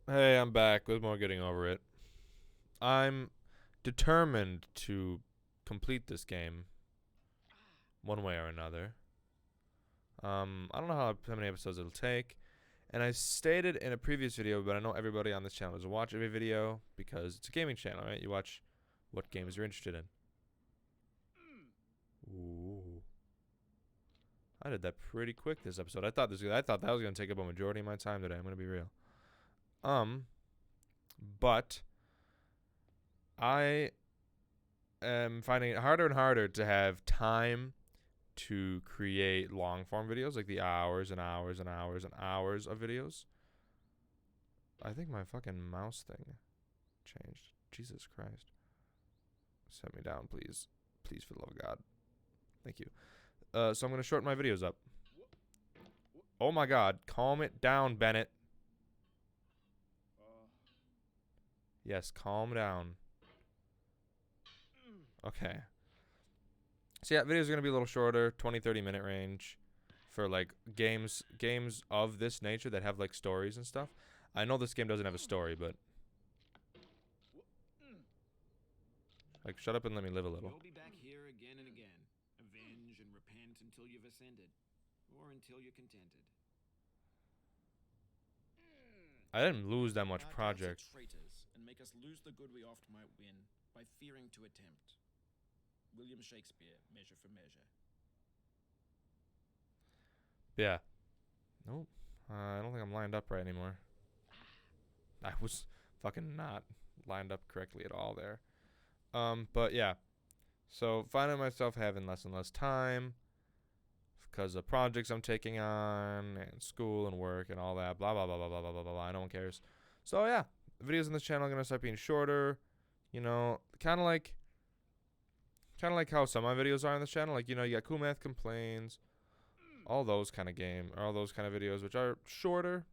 Hey, I'm back with more getting over it. I'm determined to complete this game one way or another. I don't know how many episodes it'll take, and I stated in a previous video, but I know everybody on this channel doesn't watch every video because it's a gaming channel, right? You watch what games you're interested in. Ooh, I did that pretty quick this episode. I thought that was gonna take up a majority of my time today. I'm gonna be real. Um, but I am finding it harder and harder to have time to create long form videos, like the hours and hours and hours and hours of videos. I think my fucking mouse thing changed. Jesus Christ. Set me down, please. Please, for the love of God. Thank you. So I'm going to shorten my videos up. Oh my God. Calm it down, Bennett. Yes, calm down. Okay. So yeah, videos are going to be a little shorter, 20-30 minute range for like games of this nature that have like stories and stuff. I know this game doesn't have a story, but like shut up and let me live a little. You'll be back here again and again. Avenge and repent until you've ascended, or until you're contented. I didn't lose that much Our gods are project. traitors and make us lose the good we oft might win by fearing to attempt. William Shakespeare, Measure for Measure. Yeah. Nope. I don't think I'm lined up right anymore. I was fucking not lined up correctly at all there. But yeah. So finding myself having less and less time because of projects I'm taking on and school and work and all that. Blah blah blah blah blah blah blah blah. No one cares. So yeah, videos on this channel are gonna start being shorter. You know, kind of like how some of my videos are on this channel. Like you got Cool Math Complains, all those kind of all those kind of videos, which are shorter.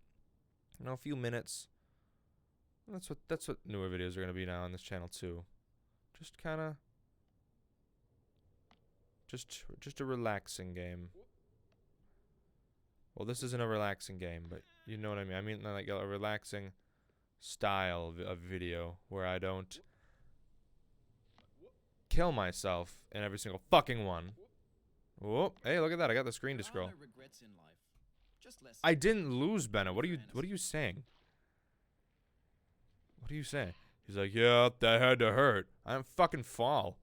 A few minutes. That's what newer videos are gonna be now on this channel too. Just kind of just a relaxing game. Well, this isn't a relaxing game, but you know what I mean. I mean like a relaxing style of video where I don't kill myself in every single fucking one. Whoop! Hey, look at that! I got the screen to There are scroll. no regrets in life, just lessons. I didn't lose, Bennett. What are you saying? What are you saying? He's like, yeah, that had to hurt. I didn't fucking fall.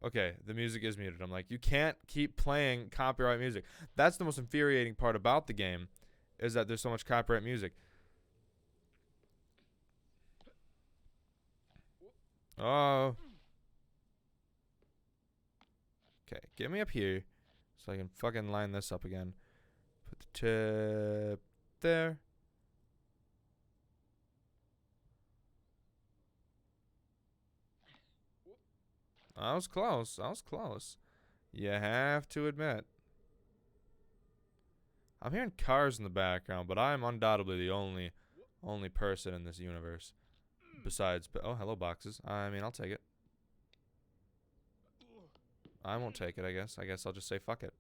Okay, the music is muted. I'm like, you can't keep playing copyright music. That's the most infuriating part about the game, is that there's so much copyright music. Oh. Okay, get me up here so I can fucking line this up again. Put the tip there. I was close. I was close. You have to admit. I'm hearing cars in the background, but I'm undoubtedly the only person in this universe besides. Oh, hello, boxes. I mean, I'll take it. I won't take it. I guess I'll just say fuck it.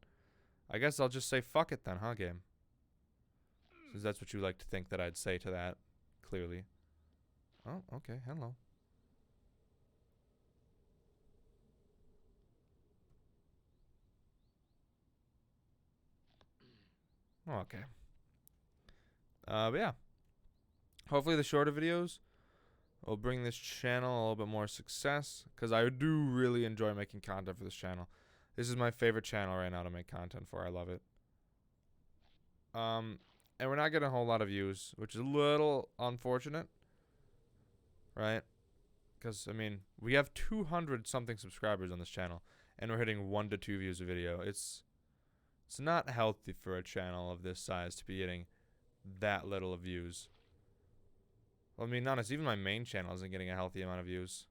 I guess I'll just say fuck it then, huh, game? Since that's what you like to think that I'd say to that. Clearly. Oh, okay. Hello. Oh, okay. But yeah. Hopefully the shorter videos will bring this channel a little bit more success, because I do really enjoy making content for this channel. This is my favorite channel right now to make content for. I love it. And we're not getting a whole lot of views, which is a little unfortunate, right? Because I mean, we have 200 something subscribers on this channel, and we're hitting 1 to 2 views a video. It's not healthy for a channel of this size to be getting that little of views. Well, I mean, honest, even my main channel isn't getting a healthy amount of views.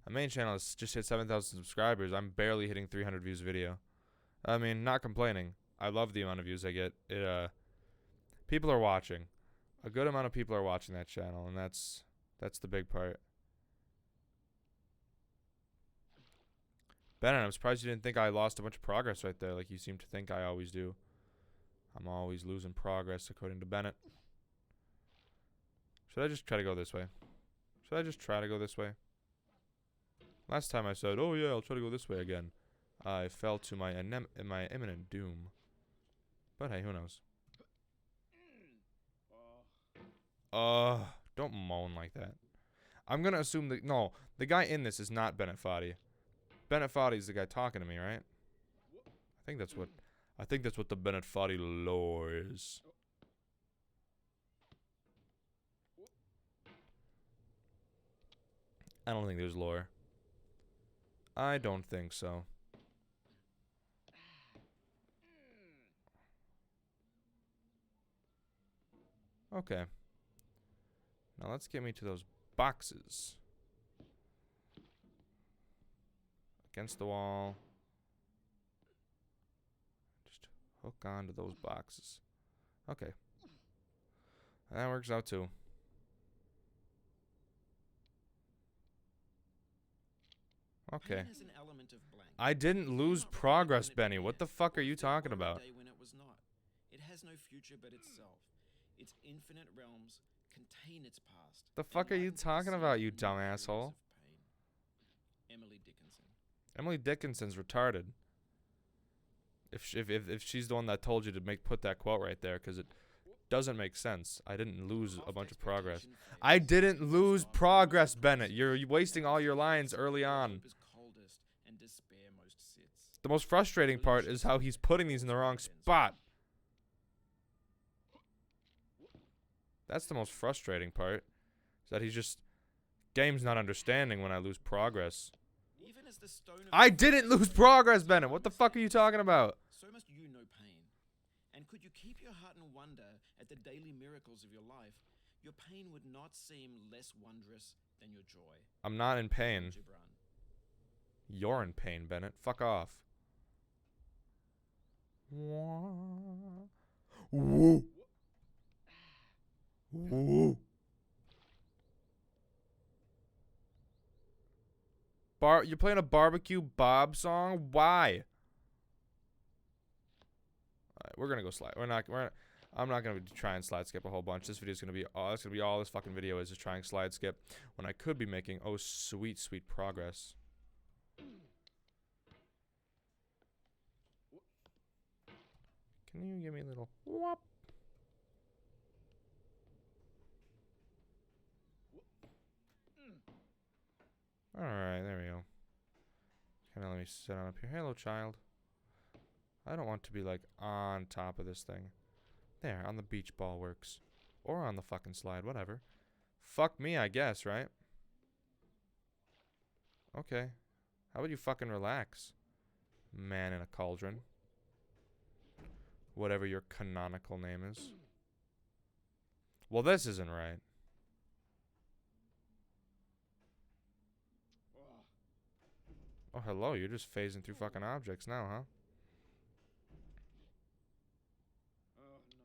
My main channel has just hit 7,000 subscribers. I'm barely hitting 300 views a video. I mean, not complaining. I love the amount of views I get. People are watching. A good amount of people are watching that channel, and that's the big part. Ben, I'm surprised you didn't think I lost a bunch of progress right there, like you seem to think I always do. I'm always losing progress, according to Bennett. Should I just try to go this way? Should I just try to go this way? Last time I said, oh yeah, I'll try to go this way again. I fell to my imminent doom. But hey, who knows? Don't moan like that. I'm gonna assume that, no, the guy in this is not Bennett Foddy. Bennett Foddy is the guy talking to me, right? I think that's what the Bennett Foddy lore is. I don't think there's lore. I don't think so. Okay. Now let's get me to those boxes. Against the wall. Just hook onto those boxes. Okay. That works out too. Okay. Pain has an element of blank. I didn't lose Not progress, recognizing Benny. it What the was, fuck are you or talking a about? day when it was not. It has no future but itself. Its infinite realms contain its past. The fuck are you talking about, you dumb asshole? Emily Dickinson. Emily Dickinson's retarded. If she's the one that told you to put that quote right there, because it doesn't make sense. I didn't lose a bunch of progress. I didn't lose progress, Bennett. You're wasting all your lines early on. The most frustrating part is how he's putting these in the wrong spot. That's the most frustrating part. Is that he's just... Game's not understanding when I lose progress. I didn't lose progress, Bennett. What the fuck are you talking about? So must you know pain. And could you keep your heart in wonder at the daily miracles of your life, your pain would not seem less wondrous than your joy. I'm not in pain. Gibran. You're in pain, Bennett. Fuck off. Woo. Woo. You're playing a Barbecue Bob song? Why? Alright, we're gonna go slide. I'm not gonna try and slide skip a whole bunch. This video's gonna be all this fucking video is trying slide skip when I could be making sweet progress. Can you give me a little whoop? Alright, there we go. Kinda let me sit on up here. Hello, child. I don't want to be like on top of this thing. There, on the beach ball works. Or on the fucking slide, whatever. Fuck me, I guess, right? Okay. How about you fucking relax? Man in a cauldron. Whatever your canonical name is. Well, this isn't right. Oh, hello, you're just phasing through fucking objects now, huh? Oh, no.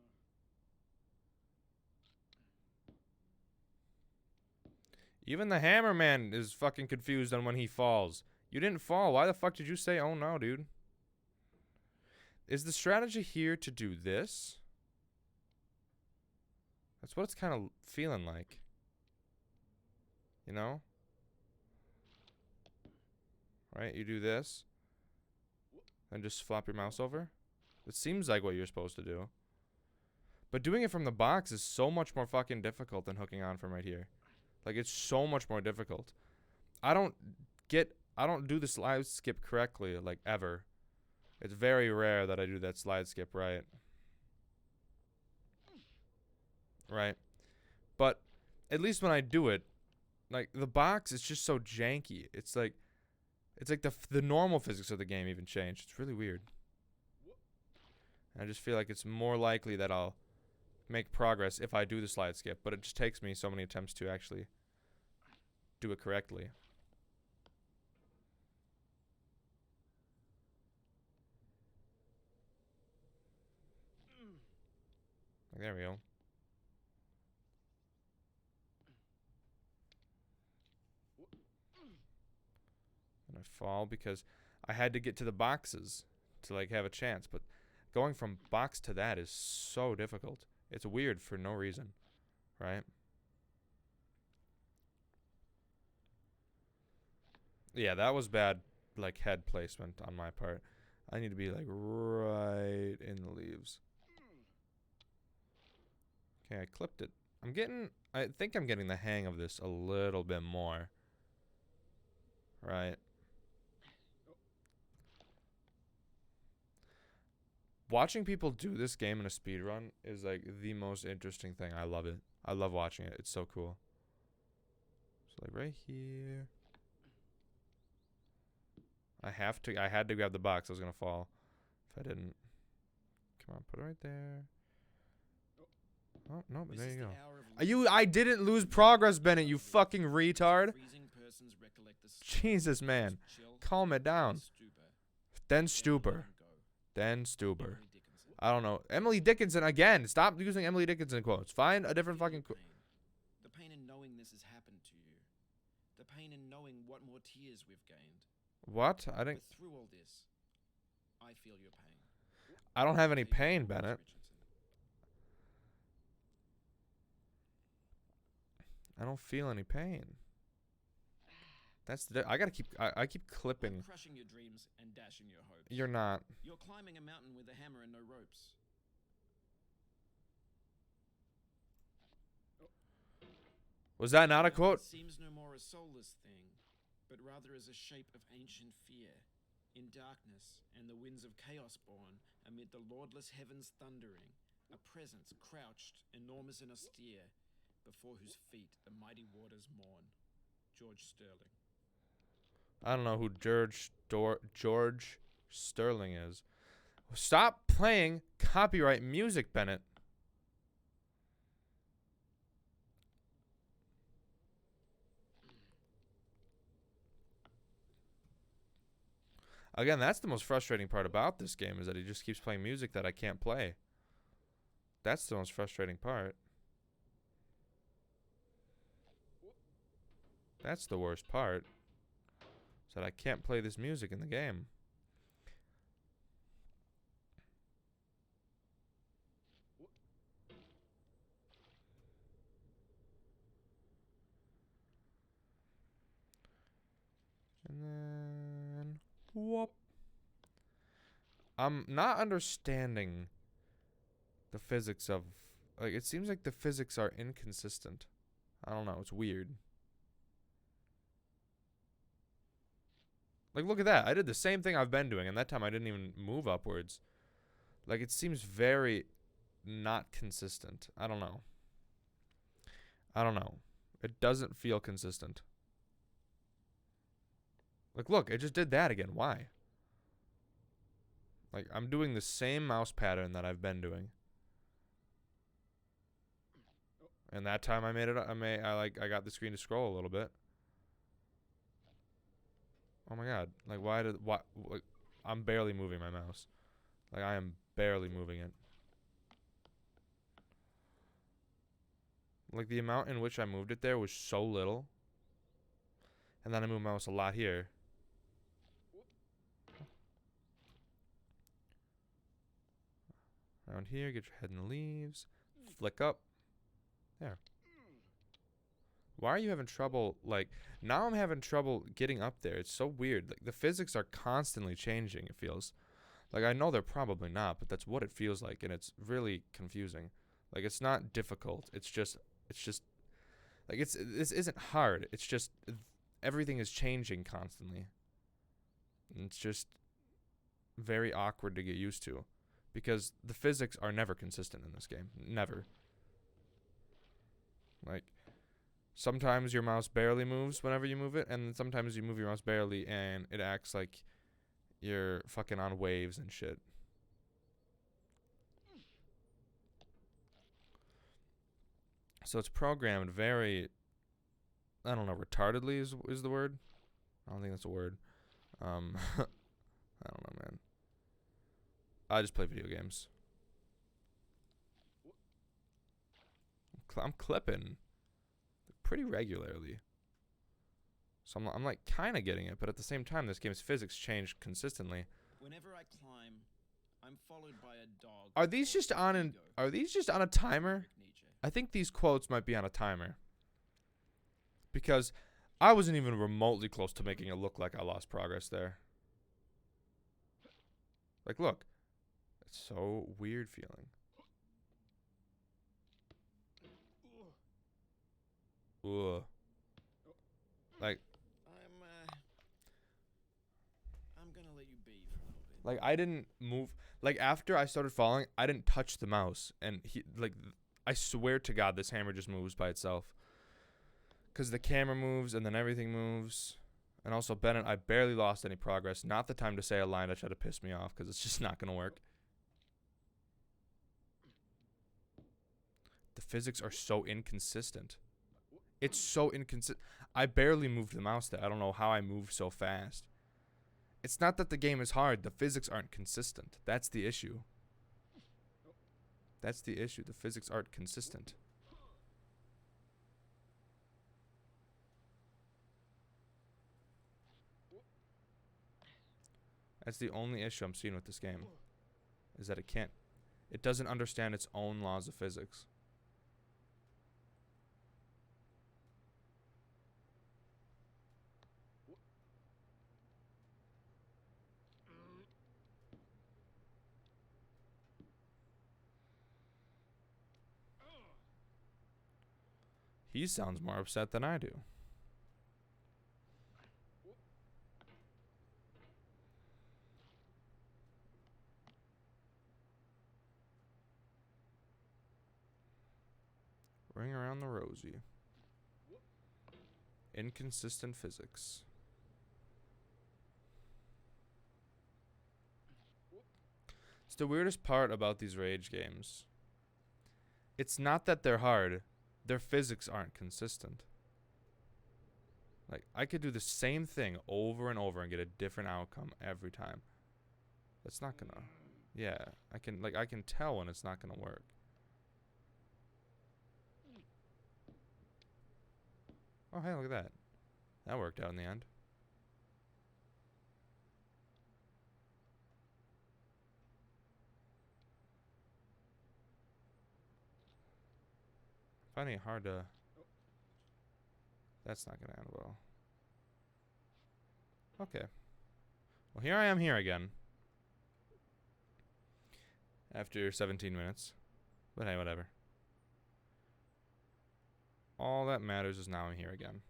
Even the Hammerman is fucking confused on when he falls. You didn't fall. Why the fuck did you say, oh no, dude? Is the strategy here to do this? That's what it's kind of feeling like. You know? Right, you do this. Then just flop your mouse over. It seems like what you're supposed to do. But doing it from the box is so much more fucking difficult than hooking on from right here. Like, it's so much more difficult. I don't do the slide skip correctly, like, ever. It's very rare that I do that slide skip right. Right? But at least when I do it, like, the box is just so janky. It's like the normal physics of the game even changed. It's really weird. I just feel like it's more likely that I'll make progress if I do the slide skip, but it just takes me so many attempts to actually do it correctly. There we go. And I fall because I had to get to the boxes to like have a chance, but going from box to that is so difficult. It's weird for no reason, right? Yeah, that was bad, like, head placement on my part. I need to be, like, right in the leaves. Okay, I clipped it. I think I'm getting the hang of this a little bit more. Right. Watching people do this game in a speedrun is, like, the most interesting thing. I love it. I love watching it. It's so cool. So, like, right here. I had to grab the box. I was gonna fall if I didn't. Come on, put it right there. Oh, no, but there you go. I didn't lose progress, Bennett, you fucking retard. Jesus, man. Calm it down. Then stupor. Then stupor. I don't know. Emily Dickinson again. Stop using Emily Dickinson quotes. Find a different fucking quote. The pain in knowing this has happened to you. The pain in knowing what more tears we've gained. What? I didn't. But through all this, I feel your pain. I don't have any pain, Bennett. I don't feel any pain. That's the. I gotta keep. I keep clipping. I'm crushing your dreams and dashing your hopes. You're not. You're climbing a mountain with a hammer and no ropes. Was that not a quote? It seems no more a soulless thing, but rather as a shape of ancient fear, in darkness and the winds of chaos born, amid the lordless heavens thundering, a presence crouched, enormous and austere, before whose feet the mighty waters mourn. George Sterling. I don't know who George Sterling is. Stop playing copyright music, Bennett. Again, that's the most frustrating part about this game, is that he just keeps playing music that I can't play. That's the most frustrating part. That's the worst part. Is that I can't play this music in the game. And then whoop. I'm not understanding the physics of, like, it seems like the physics are inconsistent. I don't know, it's weird. Like, look at that. I did the same thing I've been doing, and that time I didn't even move upwards. Like, it seems very not consistent. I don't know. I don't know. It doesn't feel consistent. Like, look, it just did that again. Why? Like, I'm doing the same mouse pattern that I've been doing. And that time I made it, I got the screen to scroll a little bit. Oh my god. Like, like, I'm barely moving my mouse. Like, I am barely moving it. Like, the amount in which I moved it there was so little. And then I moved my mouse a lot here. Around here, get your head in the leaves. Flick up. There. Why are you having trouble? Like, now I'm having trouble getting up there. It's so weird. Like, the physics are constantly changing, it feels. Like, I know they're probably not, but that's what it feels like, and it's really confusing. Like, it's not difficult. It's just, like, this isn't hard. It's just, everything is changing constantly. And it's just very awkward to get used to. Because the physics are never consistent in this game. Never. Like, sometimes your mouse barely moves whenever you move it, and sometimes you move your mouse barely and it acts like you're fucking on waves and shit. So it's programmed very, I don't know, retardedly is the word? I don't think that's a word. I don't know, man. I just play video games. I'm clipping pretty regularly. So I'm like kind of getting it, but at the same time, this game's physics change consistently. Whenever I climb, I'm followed by a dog. Are these just on a timer? I think these quotes might be on a timer. Because I wasn't even remotely close to making it look like I lost progress there. Like, look. It's so weird feeling. Ugh. Like, I'm gonna let you be for a little bit. like I didn't move. Like, after I started falling, I didn't touch the mouse. And I swear to God, this hammer just moves by itself. Because the camera moves and then everything moves. And also, Bennett, I barely lost any progress. Not the time to say a line that tried to piss me off, because it's just not going to work. The physics are so inconsistent. It's so inconsistent. I barely moved the mouse there. I don't know how I moved so fast. It's not that the game is hard. The physics aren't consistent. That's the issue. That's the issue. The physics aren't consistent. That's the only issue I'm seeing with this game. Is that it doesn't understand its own laws of physics. He sounds more upset than I do. Ring around the rosy. Inconsistent physics. It's the weirdest part about these rage games. It's not that they're hard. Their physics aren't consistent. Like, I could do the same thing over and over and get a different outcome every time. That's not gonna... Yeah, I can tell when it's not gonna work. Oh, hey, look at that. That worked out in the end. Finding it hard to... That's not gonna end well. Okay. Well, here I am here again. After 17 minutes. But hey, whatever. All that matters is now I'm here again.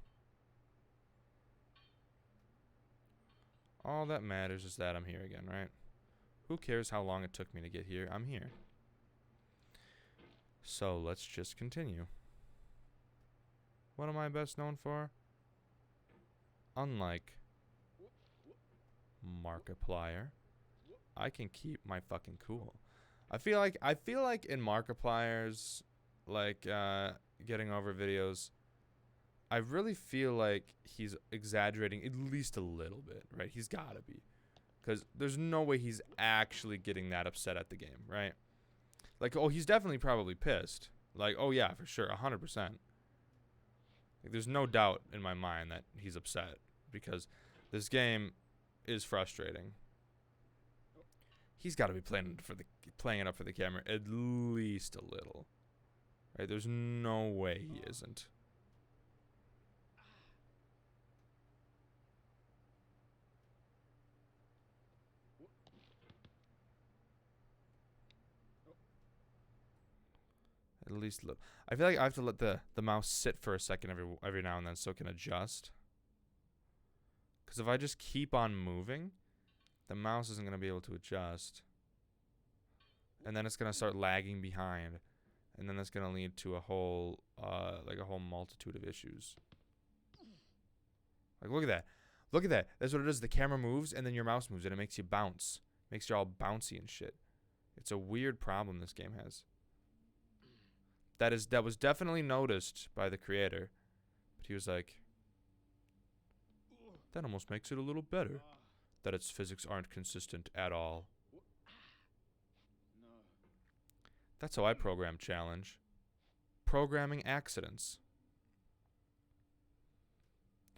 All that matters is that I'm here again, right? Who cares how long it took me to get here? I'm here. So let's just continue. What am I best known for? Unlike Markiplier, I can keep my fucking cool. I feel like in Markiplier's getting over videos, I really feel like he's exaggerating at least a little bit, right? He's gotta be. Because there's no way he's actually getting that upset at the game, right? Like, oh, he's definitely probably pissed. Like, oh yeah, for sure, 100%. Like, there's no doubt in my mind that he's upset. Because this game is frustrating. He's gotta be playing it up for the camera at least a little. Right? There's no way he isn't. At least look. I feel like I have to let the mouse sit for a second every now and then so it can adjust. Because if I just keep on moving, the mouse isn't going to be able to adjust. And then it's going to start lagging behind. And then that's going to lead to a whole multitude of issues. Like, look at that. Look at that. That's what it is. The camera moves and then your mouse moves and it makes you bounce. Makes you all bouncy and shit. It's a weird problem this game has. That was definitely noticed by the creator. But he was like, that almost makes it a little better. That its physics aren't consistent at all. That's how I program challenge. Programming accidents.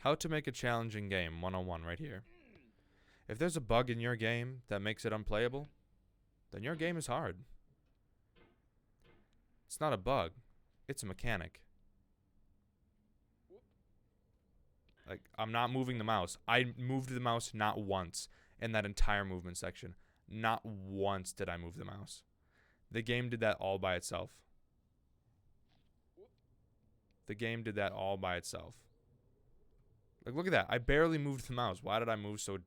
How to make a challenging game 101 right here. If there's a bug in your game that makes it unplayable, then your game is hard. It's not a bug. It's a mechanic. Like, I'm not moving the mouse. I moved the mouse not once in that entire movement section. Not once did I move the mouse. The game did that all by itself. The game did that all by itself. Like, look at that. I barely moved the mouse. Why did I move so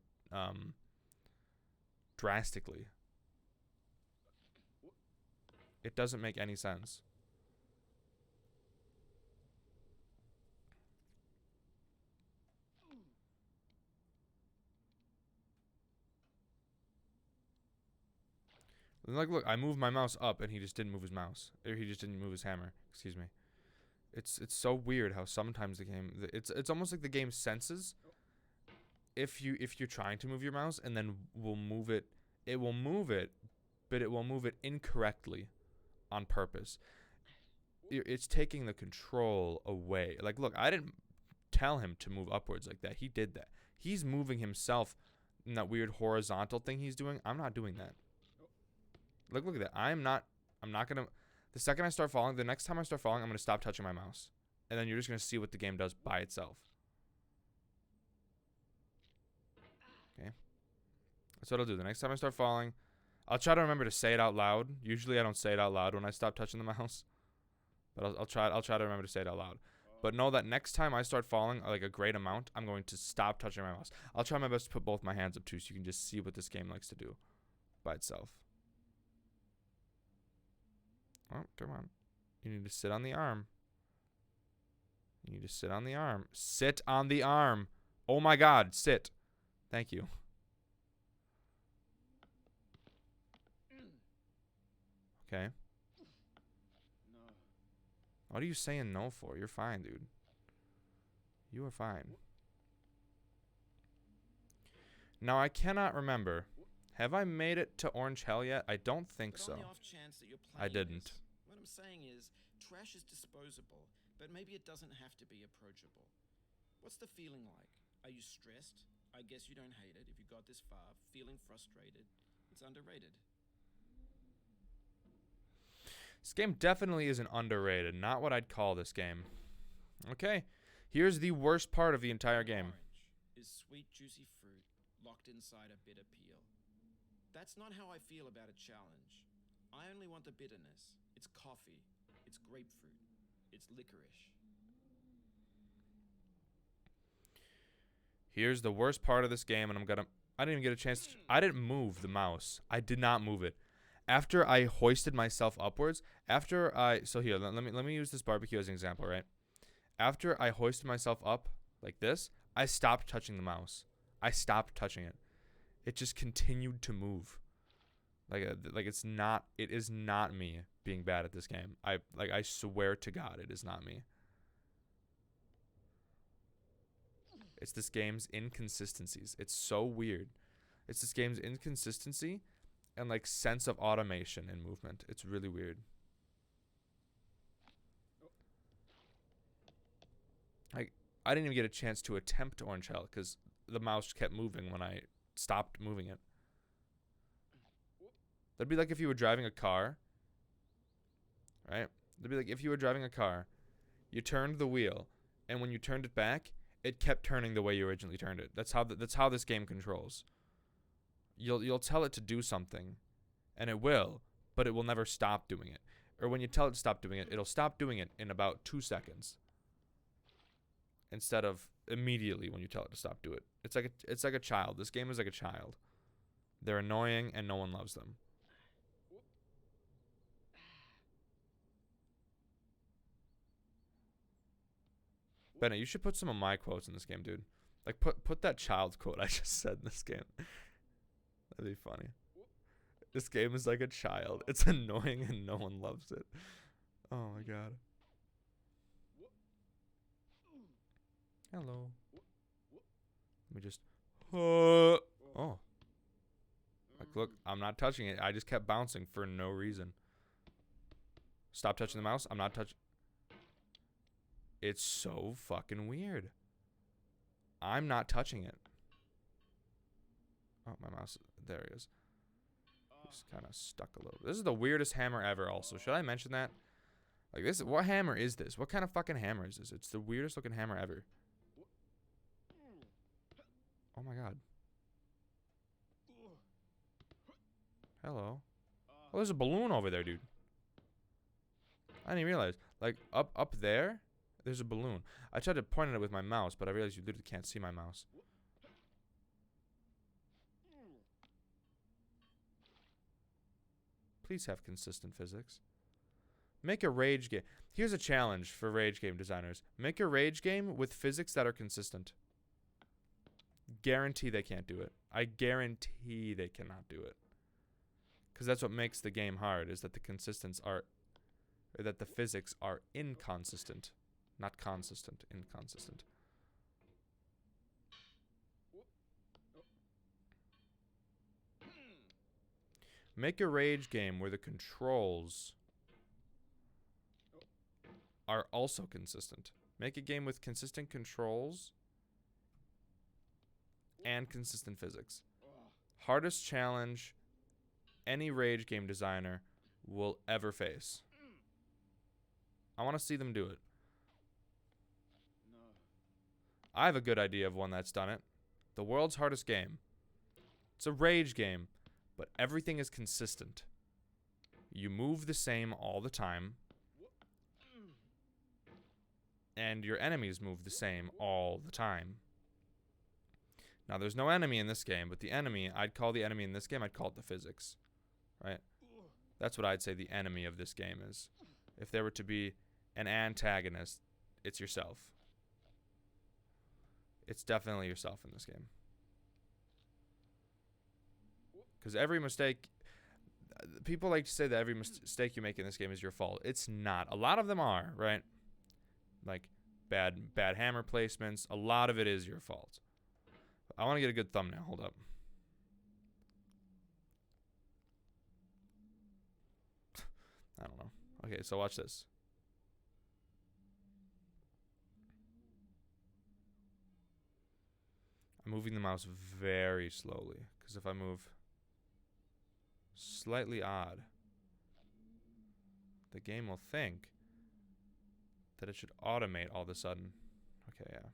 drastically? It doesn't make any sense. Like, look, I moved my mouse up, and he just didn't move his mouse. Or he just didn't move his hammer. Excuse me. It's so weird how sometimes the game... It's almost like the game senses if you're trying to move your mouse, and then will move it. It will move it, but it will move it incorrectly on purpose. It's taking the control away. Like, look, I didn't tell him to move upwards like that. He did that. He's moving himself in that weird horizontal thing he's doing. I'm not doing that. Look at that. I'm not going to... The second I start falling, the next time I start falling, I'm going to stop touching my mouse. And then you're just going to see what the game does by itself. Okay. That's what I'll do. The next time I start falling, I'll try to remember to say it out loud. Usually I don't say it out loud when I stop touching the mouse. But I'll try to remember to say it out loud. But know that next time I start falling, like a great amount, I'm going to stop touching my mouse. I'll try my best to put both my hands up too, so you can just see what this game likes to do by itself. Oh, come on. You need to sit on the arm. You need to sit on the arm. Sit on the arm. Oh my God, sit. Thank you. Okay. No. What are you saying no for? You're fine, dude. You are fine. Now, I cannot remember. Have I made it to Orange Hell yet? I don't think so. On the off chance that you're I playing didn't. this, what I'm saying is, trash is disposable, but maybe it doesn't have to be approachable. What's the feeling like? Are you stressed? I guess you don't hate it if you got this far. Feeling frustrated? It's underrated. This game definitely isn't underrated. Not what I'd call this game. Okay. Here's the worst part of the entire game. Orange is sweet, juicy fruit locked inside a bitter peel. That's not how I feel about a challenge. I only want the bitterness. It's coffee. It's grapefruit. It's licorice. Here's the worst part of this game, and I didn't even get a chance I didn't move the mouse. I did not move it. After I hoisted myself upwards, so here, let me use this barbecue as an example, right? After I hoisted myself up like this, I stopped touching the mouse. I stopped touching it. It just continued to move. Like it is not me being bad at this game. I swear to God, it is not me. It's this game's inconsistencies. It's so weird. It's this game's inconsistency and like sense of automation in movement. It's really weird. I didn't even get a chance to attempt Orange Hell because the mouse kept moving when I stopped moving it. That'd be like if you were driving a car, right? That'd be like if you were driving a car, you turned the wheel, and when you turned it back, it kept turning the way you originally turned it. That's how this game controls. You'll tell it to do something, and it will, but it will never stop doing it. Or when you tell it to stop doing it, it'll stop doing it in about 2 seconds. Instead of immediately when you tell it to stop doing it. It's like a child. This game is like a child. They're annoying and no one loves them. Bennett, you should put some of my quotes in this game, dude. Like put that child quote I just said in this game. That'd be funny. This game is like a child. It's annoying and no one loves it. Oh my God. Hello. Let me just... Oh. Like, look, I'm not touching it. I just kept bouncing for no reason. Stop touching the mouse. I'm not touching... It's so fucking weird. I'm not touching it. Oh, my mouse. There he is. It's kind of stuck a little. This is the weirdest hammer ever. Also, should I mention that? Like this, what hammer is this? What kind of fucking hammer is this? It's the weirdest looking hammer ever. Oh my god. Hello. Oh, there's a balloon over there, dude. I didn't even realize. Like up there, there's a balloon. I tried to point at it with my mouse, but I realized you literally can't see my mouse. Please have consistent physics. Make a rage game. Here's a challenge for rage game designers. Make a rage game with physics that are consistent. Guarantee they can't do it. I guarantee they cannot do it. Because that's what makes the game hard, is that the physics are inconsistent. Not consistent, inconsistent. Make a rage game where the controls are also consistent. Make a game with consistent controls and consistent physics. Hardest challenge any rage game designer will ever face. I want to see them do it. I have a good idea of one that's done it. The world's hardest game. It's a rage game, but everything is consistent. You move the same all the time. And your enemies move the same all the time. Now, there's no enemy in this game, but the enemy, I'd call the enemy in this game, I'd call it the physics. Right? That's what I'd say the enemy of this game is. If there were to be an antagonist, it's yourself. It's definitely yourself in this game. Because every mistake, people like to say that every mistake you make in this game is your fault. It's not. A lot of them are, right? Like bad hammer placements. A lot of it is your fault. I want to get a good thumbnail. Hold up. I don't know. Okay, so watch this. I'm moving the mouse very slowly, because if I move slightly odd, the game will think that it should automate all of a sudden. Okay, yeah.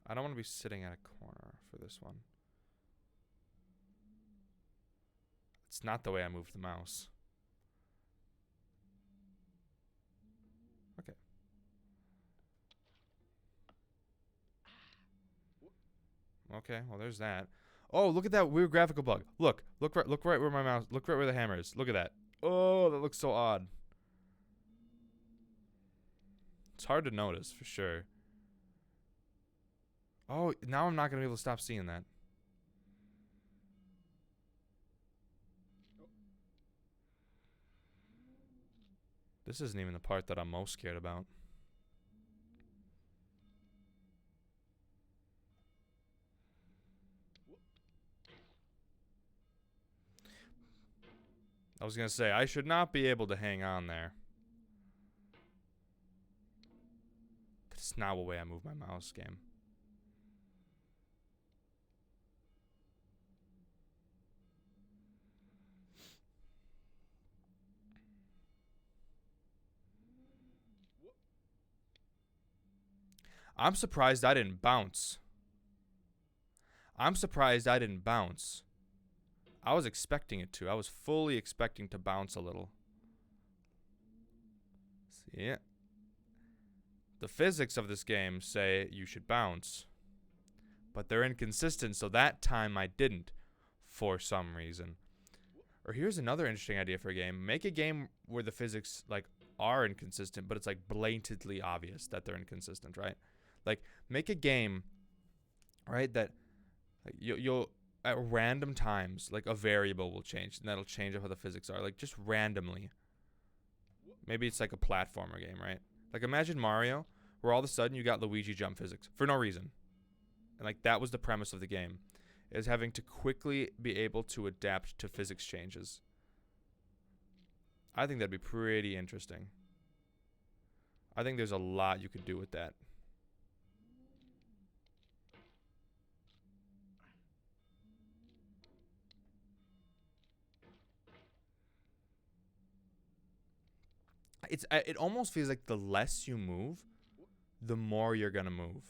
I don't want to be sitting at a corner for this one. It's not the way I move the mouse. Okay. Okay, well there's that. Oh, look at that weird graphical bug. Look right where my mouse, look right where the hammer is. Look at that. Oh, that looks so odd. It's hard to notice for sure. Oh, now I'm not going to be able to stop seeing that. This isn't even the part that I'm most scared about. I was going to say, I should not be able to hang on there. But it's not the way I move my mouse game. I'm surprised I didn't bounce. I'm surprised I didn't bounce. I was expecting it to. I was fully expecting to bounce a little. See it? The physics of this game say you should bounce. But they're inconsistent, so that time I didn't. For some reason. Or here's another interesting idea for a game. Make a game where the physics, like, are inconsistent, but it's, like, blatantly obvious that they're inconsistent, right? Like, make a game, right, that like, you'll at random times, like, a variable will change, and that'll change how the physics are, like, just randomly. Maybe it's like a platformer game, right? Like, imagine Mario, where all of a sudden you got Luigi jump physics for no reason. And, like, that was the premise of the game, is having to quickly be able to adapt to physics changes. I think that'd be pretty interesting. I think there's a lot you could do with that. it almost feels like the less you move, the more you're gonna move.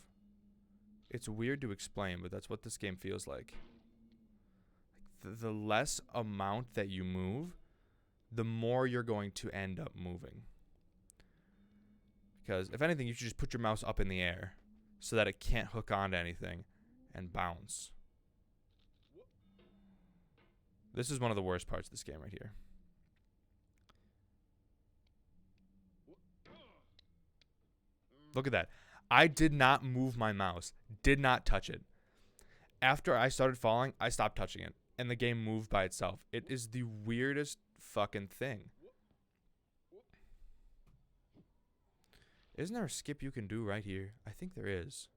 It's weird to explain, but that's what this game feels like. The less amount that you move, the more you're going to end up moving. Because if anything, you should just put your mouse up in the air so that it can't hook onto anything and bounce. This is one of the worst parts of this game right here. Look at that. I did not move my mouse. Did not touch it. After I started falling, I stopped touching it. And the game moved by itself. It is the weirdest fucking thing. Isn't there a skip you can do right here? I think there is.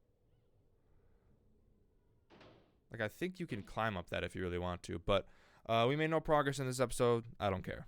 Like, I think you can climb up that if you really want to. But we made no progress in this episode. I don't care.